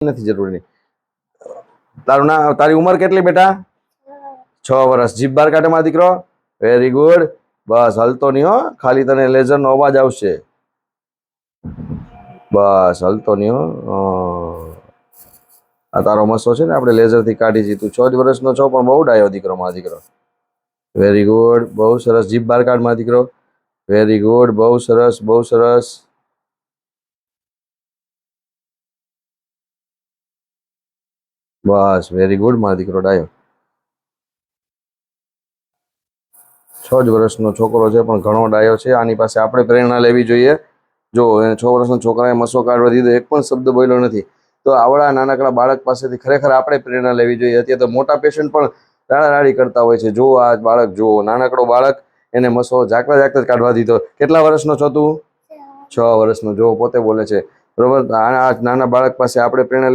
નથી જરૂરી. તારું ના તારી ઉંમર કેટલી બેટા? 6 વર્ષ. જીભ બહાર કાઢે મારો દીકરો. Very good. બસ હલતો નહીં હો, ખાલી તને લેઝરનો અવાજ આવશે. બસ હલતો નહીં હો. આ તારો મસ્સો છે ને, આપણે લેઝરથી કાઢી છે. તું 6 વર્ષનો છો પણ બહુ ડાયો દીકરો મારો દીકરો. Very good. બહુ સરસ. જીભ બહાર કાઢ મારો દીકરો. Very good. બહુ સરસ, બહુ સરસ. બસ વેરી ગુડ મારો દીકરો ડાયો. 6 વર્ષનો છોકરો છે પણ ઘણો ડાયો છે. આની પાસે આપણે પ્રેરણા લેવી જોઈએ. જો એને 6 વર્ષનો છોકરાએ મસ્સો કાઢવા દીધો, એક પણ શબ્દ બોલ્યો નથી. તો આવડા નાનકડા બાળક પાસેથી ખરેખર આપણે પ્રેરણા લેવી જોઈએ. અત્યારે તો મોટા પેશન્ટ પણ રાડારાડી કરતા હોય છે. જો આ બાળક, જો નાનકડો બાળક, એને મસ્સો જાગતા જાગતા જ કાઢવા દીધો. કેટલા વર્ષનો છો તું? 6 વર્ષનો. જો પોતે બોલે છે. બરોબર. આ નાના બાળક પાસે આપણે પ્રેરણા